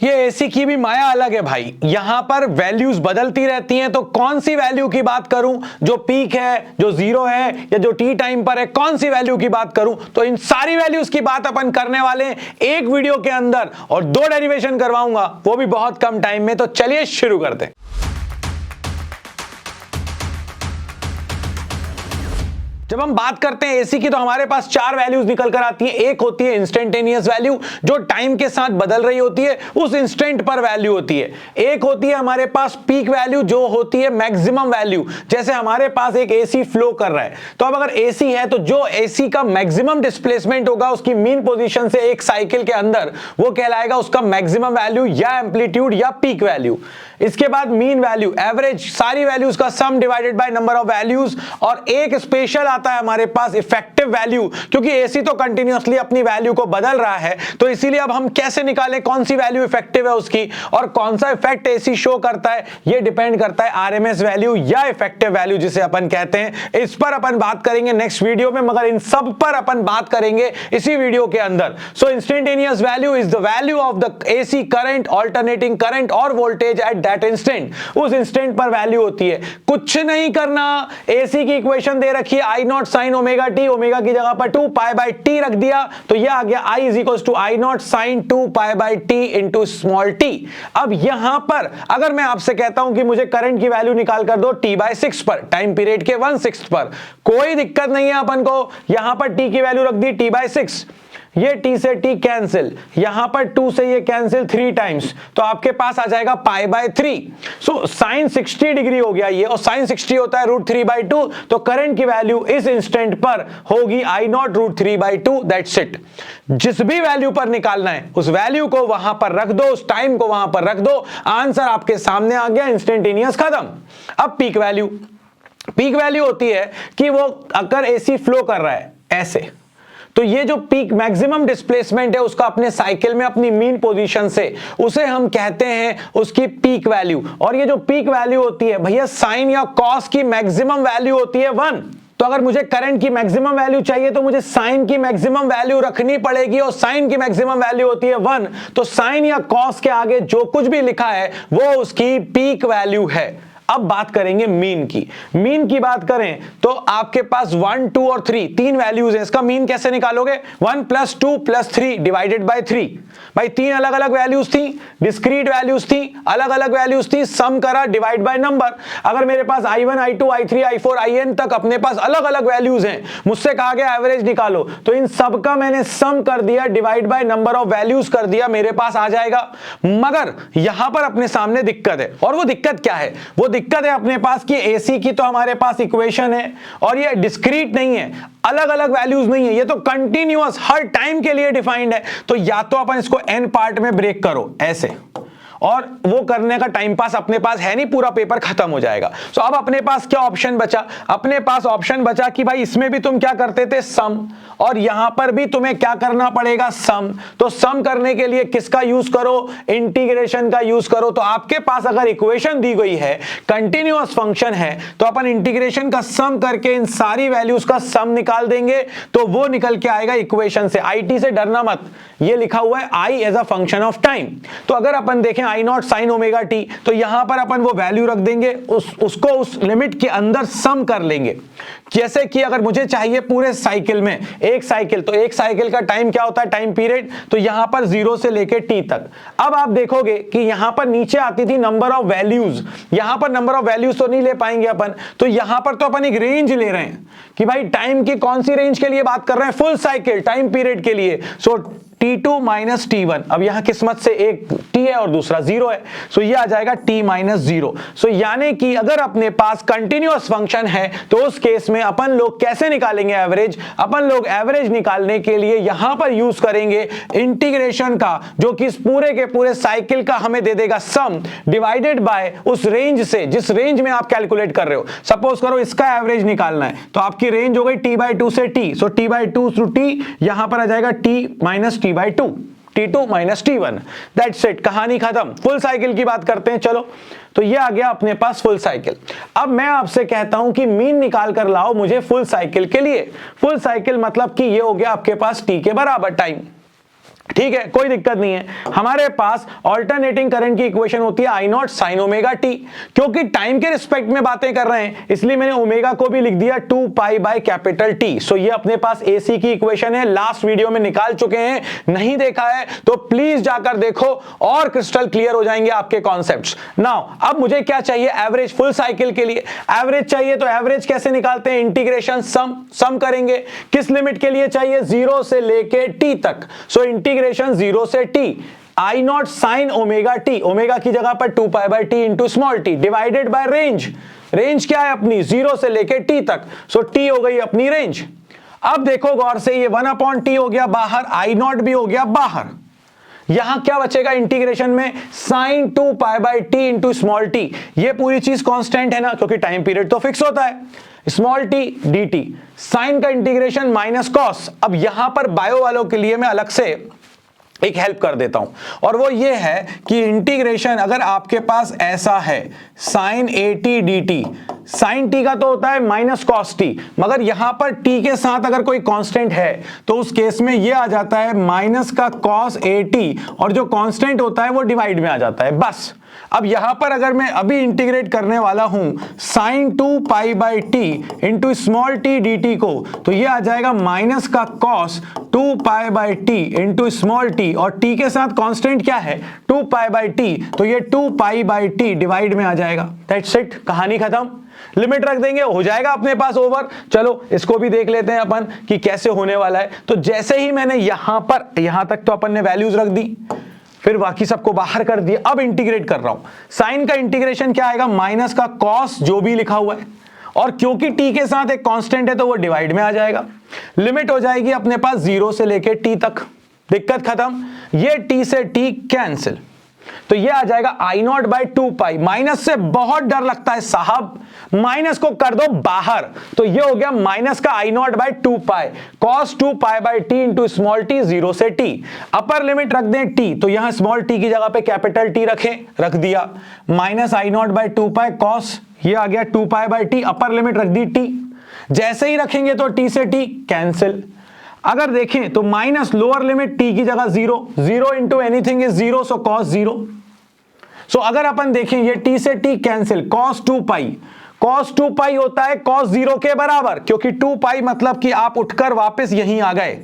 ये एसी की भी माया अलग है भाई, यहां पर वैल्यूज बदलती रहती हैं, तो कौन सी वैल्यू की बात करूं, जो पीक है, जो जीरो है, या जो टी टाइम पर है, कौन सी वैल्यू की बात करूं? तो इन सारी वैल्यूज की बात अपन करने वाले हैं एक वीडियो के अंदर, और 2 डेरिवेशन करवाऊंगा, वो भी बहुत कम टाइम में। तो चलिए शुरू करते हैं। जब हम बात करते हैं एसी की, तो हमारे पास 4 वैल्यूज निकल कर आती हैं। एक होती है इंस्टेंटेनियस वैल्यू, जो टाइम के साथ बदल रही होती है, उस इंस्टेंट पर वैल्यू होती है। एक होती है हमारे पास पीक वैल्यू, जो होती है मैक्सिमम वैल्यू। जैसे हमारे पास एक एसी फ्लो कर रहा है, तो अब अगर एसी है तो जो एसी का मैक्सिमम डिस्प्लेसमेंट होगा उसकी मीन पोजीशन से एक साइकिल के अंदर, वो कहलाएगा उसका मैक्सिमम वैल्यू या एम्पलीट्यूड या पीक वैल्यू। इसके बाद मीन वैल्यू, एवरेज, सारी वैल्यूज का सम divided by number of values. और एक स्पेशल आता है हमारे पास इफेक्टिव वैल्यू, क्योंकि एसी तो कंटिन्यूअसली अपनी वैल्यू को बदल रहा है, तो इसीलिए अब हम कैसे निकालें कौन सी वैल्यू इफेक्टिव है उसकी, और कौन सा इफेक्ट एसी शो करता है, ये डिपेंड करता है आरएमएस वैल्यू या इफेक्टिव वैल्यू जिसे अपन कहते हैं। इस पर अपन बात करेंगे नेक्स्ट वीडियो में, मगर इन सब पर अपन बात करेंगे इसी वीडियो के अंदर। So instantaneous value is the value of the AC current, alternating current और वोल्टेज एट दैट इंस्टेंट। उस इंस्टेंट पर वैल्यू होती है। कुछ नहीं करना, एसी की इक्वेशन दे रखी है I naught sine omega t, omega की जगह पर 2 पाई बाई टी रख दिया, तो यह आ गया I is equal to I naught sine 2 pi by t into small t. अब यहां पर अगर मैं आपसे कहता हूं कि मुझे करंट की वैल्यू निकाल कर दो t/6 पर, टाइम पीरियड के 1/6 पर, कोई दिक्कत नहीं है अपन को। यहां पर t की वैल्यू रख दी t/6, ये t से t कैंसिल, यहां पर 2 से ये कैंसिल 3 टाइम्स, तो आपके पास आ जाएगा π/3। सो साइन 60 डिग्री हो गया ये, और साइन 60 होता है √3/2, तो करंट की वैल्यू इस इंस्टेंट पर होगी आई नॉट √3/2, दैट्स इट। जिस भी वैल्यू पर निकालना है उस वैल्यू को वहां पर रख दो, उस टाइम को वहां पर रख दो, आंसर आपके सामने आ गया, इंस्टेंटेनियस खत्म। अब पीक वैल्यू, पीक वैल्यू होती है कि वो अगर एसी फ्लो कर रहा है ऐसे, तो ये जो पीक मैक्सिमम डिस्प्लेसमेंट है उसका अपने साइकिल में अपनी मीन पोजीशन से, उसे हम कहते हैं उसकी पीक वैल्यू। और ये जो पीक वैल्यू होती है भैया, साइन या कॉस की मैक्सिमम वैल्यू होती है 1। तो अगर मुझे करंट की मैक्सिमम वैल्यू चाहिए तो मुझे साइन की मैक्सिमम वैल्यू रखनी पड़ेगी, और साइन की मैक्सिमम वैल्यू होती है 1। तो साइन या कॉस के आगे जो कुछ भी लिखा है वो उसकी पीक वैल्यू है। अब बात करेंगे मीन की। मीन की बात करें तो आपके पास 1, 2 और 3 तीन वैल्यूज हैं। इसका मीन कैसे निकालोगे? 1 + 2 + 3 डिवाइडेड बाय 3। भाई तीन अलग अलग वैल्यूज थी, डिस्क्रीट वैल्यूज थी, अलग अलग वैल्यूज थी, सम करा, डिवाइड बाय नंबर। अगर मेरे पास i1, i2, i3, i4, in तक अपने पास अलग अलग वैल्यूज हैं, मुझसे कहा गया एवरेज निकालो, तो इन सब का मैंने सम कर दिया, divide by number of values कर दिया, मेरे पास आ जाएगा। मगर यहां पर अपने सामने दिक्कत है, और वो दिक्कत क्या है? वो दिक्कत है अपने पास कि एसी की तो हमारे पास इक्वेशन है, और ये डिस्क्रीट नहीं है, अलग अलग वैल्यूज नहीं है, ये तो कंटिन्यूअस हर टाइम के लिए डिफाइंड है। तो या तो अपन इसको n पार्ट में ब्रेक करो ऐसे, और वो करने का टाइम पास अपने पास है नहीं, पूरा पेपर खत्म हो जाएगा। सो अब अपने पास क्या ऑप्शन बचा? अपने पास ऑप्शन बचा कि भाई इसमें भी तुम क्या करते थे, सम, और यहां पर भी तुम्हें क्या करना पड़ेगा, सम। तो सम करने के लिए किसका यूज करो? इंटीग्रेशन का यूज करो। तो आपके पास अगर इक्वेशन दी गई है, कंटिन्यूअस फंक्शन है, तो अपन इंटीग्रेशन का सम करके इन सारी वैल्यूज का सम निकाल देंगे, तो वो निकल के आएगा इक्वेशन से। IT से डरना मत, ये लिखा हुआ है I as a function of time. तो अगर अपन देखें I naught sine omega t, तो यहां पर अपन वो वैल्यू रख देंगे, उसको उस लिमिट के अंदर सम कर लेंगे। जैसे कि अगर मुझे चाहिए पूरे साइकिल में एक साइकिल, तो एक साइकिल का टाइम क्या होता है, टाइम पीरियड, तो यहां पर 0 से लेकर t तक। अब आप देखोगे कि यहां पर नीचे आती थी नंबर ऑफ वैल्यूज, यहां पर नंबर ऑफ वैल्यूज तो नहीं ले पाएंगे अपन, तो यहां पर तो अपन एक रेंज ले रहे हैं कि भाई टाइम की कौन सी रेंज के लिए बात कर रहे हैं, फुल साइकिल टाइम पीरियड के लिए। सो t2 - t1, अब यहां किस्मत से एक t है और दूसरा 0 है, सो ये आ जाएगा t - 0। सो यानी कि अगर अपने पास कंटिन्यूअस फंक्शन है तो उस केस में अपन लोग कैसे निकालेंगे एवरेज? अपन लोग एवरेज निकालने के लिए यहां पर यूज करेंगे इंटीग्रेशन का, जो कि इस पूरे के पूरे साइकिल का हमें दे देगा सम, डिवाइडेड बाय उस रेंज से जिस रेंज में आप कैलकुलेट कर रहे हो। सपोज करो इसका एवरेज निकालना है, तो आपकी रेंज हो गई t/2 से t, so t/2 to t, यहां पर आ जाएगा t - t/2, t2 - t1, that's it, कहानी खत्म। फुल साइकिल की बात करते हैं, चलो। तो ये आ गया अपने पास फुल साइकिल। अब मैं आपसे कहता हूं कि मीन निकाल कर लाओ मुझे फुल साइकिल के लिए। फुल साइकिल मतलब कि ये हो गया आपके पास t के बराबर टाइम, ठीक है, कोई दिक्कत नहीं है। हमारे पास ऑल्टरनेटिंग करंट की इक्वेशन होती है I naught sine omega T. क्योंकि टाइम के रिस्पेक्ट में बातें कर रहे हैं इसलिए मैंने ओमेगा को भी लिख दिया 2 पाई बाय कैपिटल टी। सो ये अपने पास एसी की इक्वेशन है, लास्ट वीडियो में निकाल चुके हैं, नहीं देखा है तो प्लीज जाकर देखो और क्रिस्टल क्लियर हो जाएंगे आपके कॉन्सेप्ट्स। नाउ अब मुझे क्या चाहिए, एवरेज फुल साइकिल के लिए एवरेज चाहिए। तो एवरेज कैसे निकालते हैं, इंटीग्रेशन सम करेंगे। किस लिमिट के लिए चाहिए, 0 से लेके टी तक। सो इंटीग्रेशन 0 से T I naught sine omega t, omega की जगह पर 2 pi by t into small T divided by range. Range क्या है अपनी, 0 से लेके टी तक। सो टी हो गई अपनी रेंज। अब देखो गौर से, ये 1/t हो गया बाहर, आई नॉट भी हो गया बाहर। यहां क्या बचेगा इंटीग्रेशन में, sine 2 pi by t into small t. ये पूरी चीज कांस्टेंट है ना, क्योंकि टाइम पीरियड तो फिक्स होता है। Small t d t, sine का इंटीग्रेशन माइनस कॉस। अब यहां पर बायो वालों के लिए मैं अलग से एक हेल्प कर देता हूं, और वो ये है कि इंटीग्रेशन अगर आपके पास ऐसा है sine a t d t, sine t का तो होता है माइनस कॉस टी, मगर यहां पर टी के साथ अगर कोई कांस्टेंट है तो उस केस में ये आ जाता है माइनस का कॉस ए टी, और जो कांस्टेंट होता है वो डिवाइड में आ जाता है बस। अब यहां पर अगर मैं अभी इंटीग्रेट करने वाला हूं sine 2 pi by t into small t d t को, तो ये आ जाएगा माइनस का cos 2 pi by t into small t, और टी के साथ कांस्टेंट क्या है 2 पाई बाय टी, तो ये 2 पाई बाय टी डिवाइड में आ जाएगा। दैट्स इट, कहानी खत्म। लिमिट रख देंगे, हो जाएगा अपने पास ओवर। चलो इसको भी देख लेते हैं अपन कि कैसे होने वाला है। तो जैसे ही मैंने यहां पर, यहां तक तो अपन ने वैल्यूज रख दी, फिर बाकी सबको बाहर कर दिया। अब इंटीग्रेट कर रहा हूं, साइन का इंटीग्रेशन क्या आएगा, माइनस का कॉस जो भी लिखा हुआ है, और क्योंकि टी के साथ एक कांस्टेंट है तो वो डिवाइड में आ जाएगा। लिमिट हो जाएगी अपने पास 0 से लेके टी तक, दिक्कत खत्म। ये टी से टी कैंसिल, तो ये आ जाएगा आई नॉट बाय 2 पाई। माइनस से बहुत डर लगता है साहब, माइनस को कर दो बाहर, तो ये हो गया माइनस का I naught by 2 pi cos 2 pi by t into small t 0 से टी। अपर लिमिट रख दें टी, तो यहां स्मॉल टी की जगह पे कैपिटल टी रखें, रख दिया। Minus I naught by 2 pi cos, ये आ गया 2 pi by t, upper limit रख दी टी। जैसे ही रखेंगे तो टी से टी कैंसिल। अगर देखें तो माइनस लोअर लिमिट टी की जगह 0, 0 into anything is 0, so cos 0। सो अगर अपन देखें ये टी से T cancel, cos 2 pi, cos 2 पाई होता है कॉस 0 के बराबर, क्योंकि 2 पाई मतलब कि आप उठकर वापस यहीं आ गए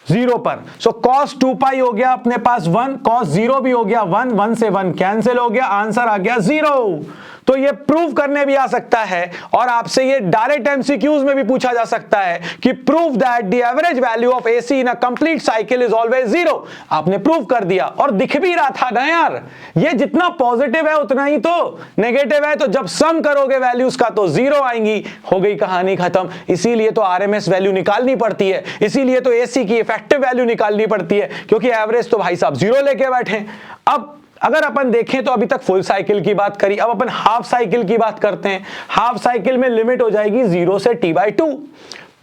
0 पर। सो कॉस 2 पाई हो गया अपने पास 1, कॉस 0 भी हो गया 1, 1 से 1 कैंसिल हो गया, आंसर आ गया 0। तो ये प्रूव करने भी आ सकता है, और आपसे ये डायरेक्ट एमसीक्यूज में भी पूछा जा सकता है कि prove that the average value of AC in a complete cycle is always 0। आपने प्रूव कर दिया, और दिख भी रहा था ना यार, ये जितना पॉजिटिव है उतना ही तो नेगेटिव है, तो जब सम करोगे वैल्यूज का तो 0 आएंगी, हो गई कहानी खत्म। इसीलिए तो आरएमएस वैल्यू निकालनी पड़ती है, इसीलिए तो एसी की इफेक्टिव वैल्यू निकालनी पड़ती है, क्योंकि एवरेज तो भाई साहब 0 लेके बैठे। अब अगर अपन देखें तो अभी तक फुल साइकिल की बात करी, अब अपन हाफ साइकिल की बात करते हैं। हाफ साइकिल में लिमिट हो जाएगी 0 से t बाई 2।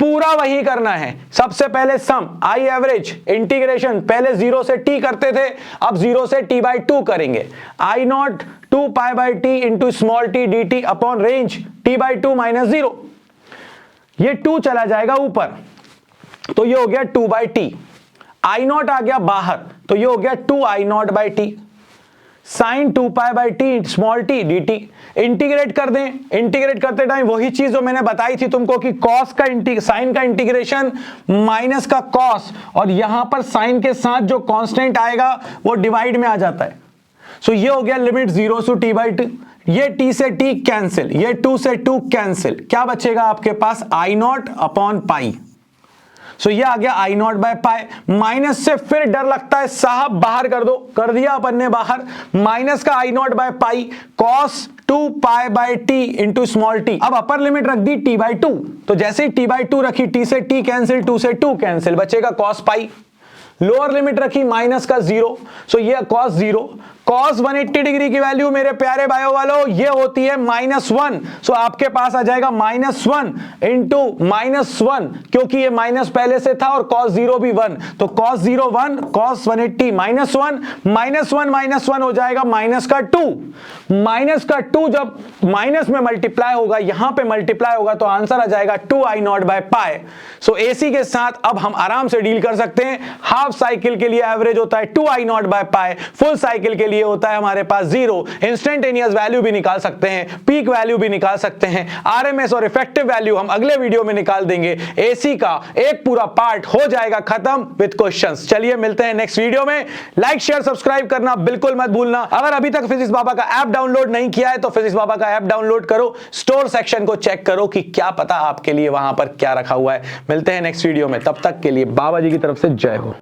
पूरा वही करना है, सबसे पहले सम आई एवरेज इंटीग्रेशन, पहले 0 से t करते थे, अब 0 से t बाई 2 करेंगे। I naught 2 pi by t into small t d t upon range t by 2 minus 0, ये 2 चला जाएगा ऊपर, तो ये हो गया 2 बाई टी। आई नॉट आ गया बाहर, तो ये हो गया 2 I naught by t, sine 2 pi by t small t d t. Integrate कर दें, इंटीग्रेट करते टाइम वही चीज जो मैंने बताई थी तुमको कि कॉस का साइन का इंटीग्रेशन माइनस का कॉस, और यहां पर साइन के साथ जो कांस्टेंट आएगा वो डिवाइड में आ जाता है। सो ये हो गया लिमिट 0 से t बाई 2, ये t से t कैंसिल, ये 2 से 2 कैंसिल, क्या बचेगा आपके पास आई नॉट अपॉन पाई। सो ये आ गया आई नॉट बाय पाई। माइनस से फिर डर लगता है साहब, बाहर कर दो, कर दिया अपन ने बाहर। माइनस का I naught by pi cos 2 pi by t into small t. अब अपर लिमिट रख दी t बाई 2, तो जैसे ही t बाई 2 रखी, t से t कैंसिल, 2 से 2 कैंसिल, बचेगा कॉस पाई। लोअर लिमिट रखी माइनस का 0, सो ये कॉस 0, cos 180 डिग्री की वैल्यू मेरे प्यारे भाइयों वालों ये होती है -1। सो आपके पास आ जाएगा -1 इंटू -1, क्योंकि ये माइनस पहले से था और cos 0 भी 1, तो cos 0 1, cos 180 -1 हो जाएगा -2 जब माइनस में मल्टीप्लाई होगा, यहां पे मल्टीप्लाई होगा, तो आंसर आ जाएगा 2i0/π। सो एसी के साथ अब हम आराम से डील कर सकते हैं। हाफ साइकिल के लिए एवरेज होता है 2i0/π, फुल साइकिल के लिए होता है हमारे पास 0। इंस्टेंटेनियस वैल्यू भी निकाल सकते हैं, पीक वैल्यू भी निकाल सकते हैं, आरएमएस और इफेक्टिव वैल्यू हम अगले वीडियो में निकाल देंगे। एसी का एक पूरा पार्ट हो जाएगा खत्म विद क्वेश्चंस। चलिए मिलते हैं नेक्स्ट वीडियो में। लाइक शेयर सब्सक्राइब करना बिल्कुल मत भूलना। अगर अभी तक फिजिक्स बाबा का ऐप डाउनलोड नहीं किया है तो फिजिक्स बाबा का ऐप डाउनलोड करो, स्टोर सेक्शन को चेक करो कि क्या पता आपके लिए वहां पर क्या रखा हुआ है। मिलते हैं नेक्स्ट वीडियो में, तब तक के लिए बाबा जी की तरफ से जय हो।